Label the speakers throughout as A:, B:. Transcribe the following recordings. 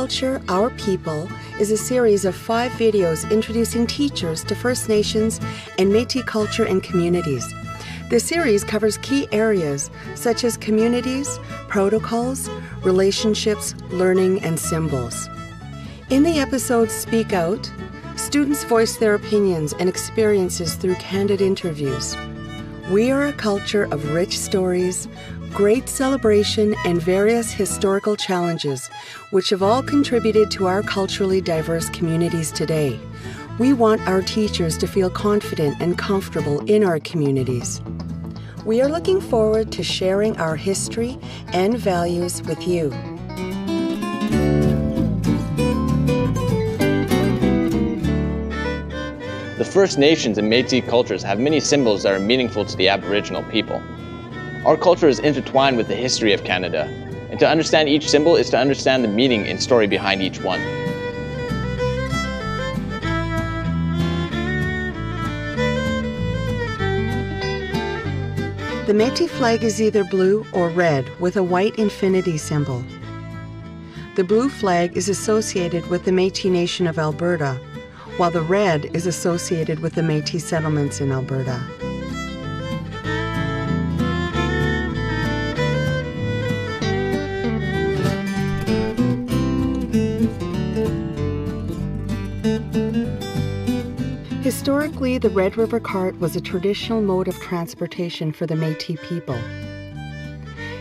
A: Culture, Our People is a series of 5 videos introducing teachers to First Nations and Métis culture and communities. The series covers key areas such as communities, protocols, relationships, learning, and symbols. In the episodes Speak Out, students voice their opinions and experiences through candid interviews. We are a culture of rich stories, great celebration, and various historical challenges, which have all contributed to our culturally diverse communities today. We want our teachers to feel confident and comfortable in our communities. We are looking forward to sharing our history and values with you.
B: The First Nations and Métis cultures have many symbols that are meaningful to the Aboriginal people. Our culture is intertwined with the history of Canada, and to understand each symbol is to understand the meaning and story behind each one.
A: The Métis flag is either blue or red with a white infinity symbol. The blue flag is associated with the Métis Nation of Alberta, while the red is associated with the Métis settlements in Alberta. Historically, the Red River cart was a traditional mode of transportation for the Métis people.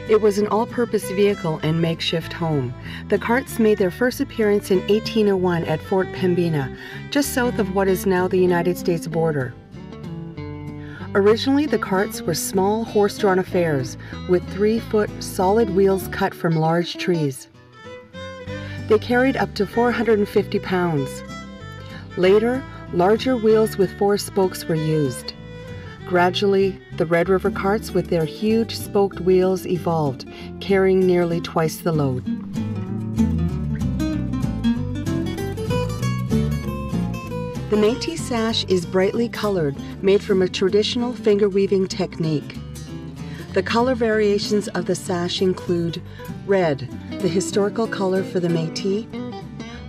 A: It was an all-purpose vehicle and makeshift home. The carts made their first appearance in 1801 at Fort Pembina, just south of what is now the United States border. Originally, the carts were small horse-drawn affairs with 3-foot solid wheels cut from large trees. They carried up to 450 pounds. Later, larger wheels with 4 spokes were used. Gradually, the Red River carts with their huge spoked wheels evolved, carrying nearly twice the load. The Métis sash is brightly colored, made from a traditional finger weaving technique. The color variations of the sash include red, the historical color for the Métis,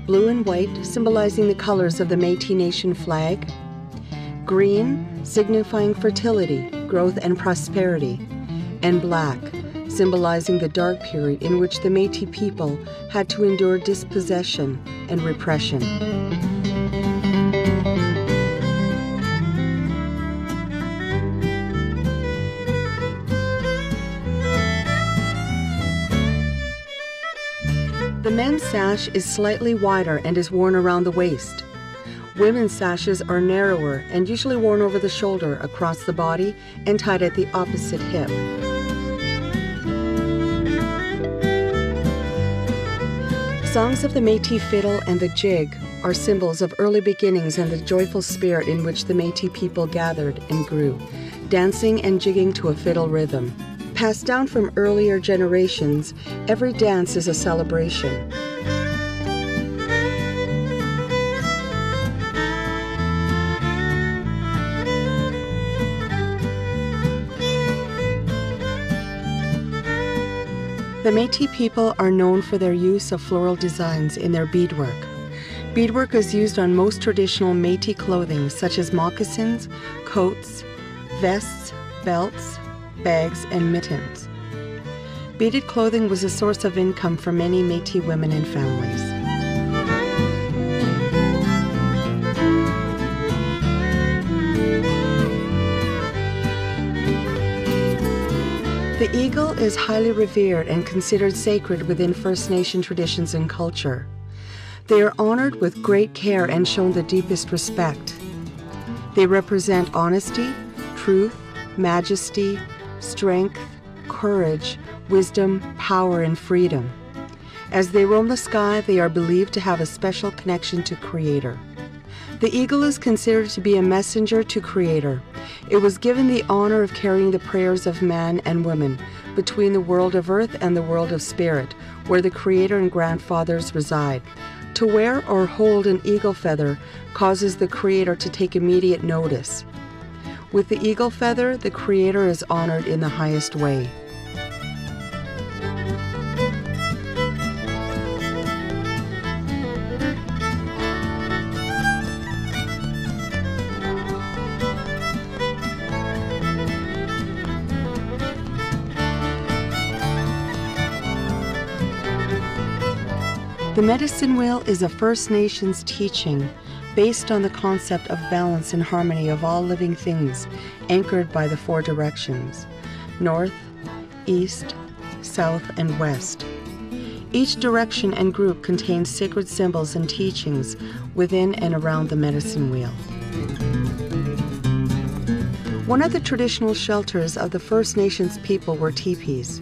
A: blue and white, symbolizing the colors of the Métis Nation flag, green, signifying fertility, growth, and prosperity, and black, symbolizing the dark period in which the Métis people had to endure dispossession and repression. The men's sash is slightly wider and is worn around the waist. Women's sashes are narrower and usually worn over the shoulder, across the body, and tied at the opposite hip. Songs of the Métis fiddle and the jig are symbols of early beginnings and the joyful spirit in which the Métis people gathered and grew, dancing and jigging to a fiddle rhythm. Passed down from earlier generations, every dance is a celebration. The Métis people are known for their use of floral designs in their beadwork. Beadwork is used on most traditional Métis clothing such as moccasins, coats, vests, belts, bags, and mittens. Beaded clothing was a source of income for many Métis women and families. The eagle is highly revered and considered sacred within First Nation traditions and culture. They are honored with great care and shown the deepest respect. They represent honesty, truth, majesty, strength, courage, wisdom, power, and freedom. As they roam the sky, they are believed to have a special connection to Creator. The eagle is considered to be a messenger to Creator. It was given the honor of carrying the prayers of man and woman between the world of earth and the world of spirit, where the Creator and grandfathers reside. To wear or hold an eagle feather causes the Creator to take immediate notice. With the eagle feather, the Creator is honored in the highest way. The medicine wheel is a First Nations teaching based on the concept of balance and harmony of all living things, anchored by the 4 directions: north, east, south, and west. Each direction and group contains sacred symbols and teachings within and around the medicine wheel. One of the traditional shelters of the First Nations people were teepees.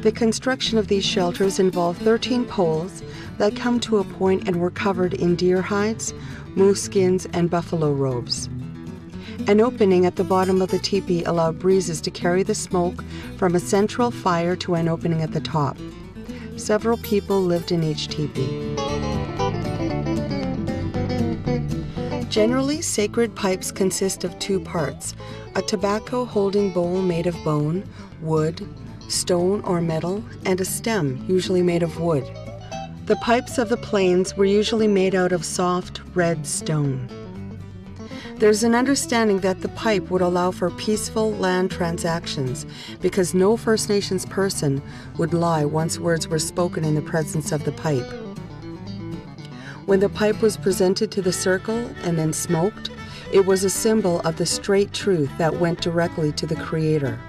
A: The construction of these shelters involved 13 poles that come to a point and were covered in deer hides, moose skins, and buffalo robes. An opening at the bottom of the teepee allowed breezes to carry the smoke from a central fire to an opening at the top. Several people lived in each teepee. Generally, sacred pipes consist of 2 parts: a tobacco holding bowl made of bone, wood, stone, or metal, and a stem, usually made of wood. The pipes of the plains were usually made out of soft, red stone. There's an understanding that the pipe would allow for peaceful land transactions because no First Nations person would lie once words were spoken in the presence of the pipe. When the pipe was presented to the circle and then smoked, it was a symbol of the straight truth that went directly to the Creator.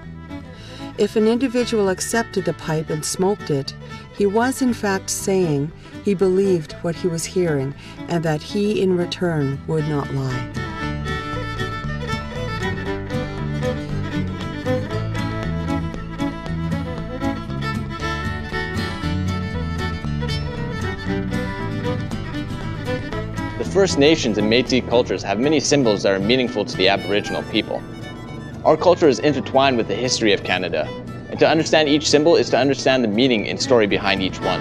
A: If an individual accepted the pipe and smoked it, he was in fact saying he believed what he was hearing and that he in return would not lie.
B: The First Nations and Métis cultures have many symbols that are meaningful to the Aboriginal people. Our culture is intertwined with the history of Canada, and to understand each symbol is to understand the meaning and story behind each one.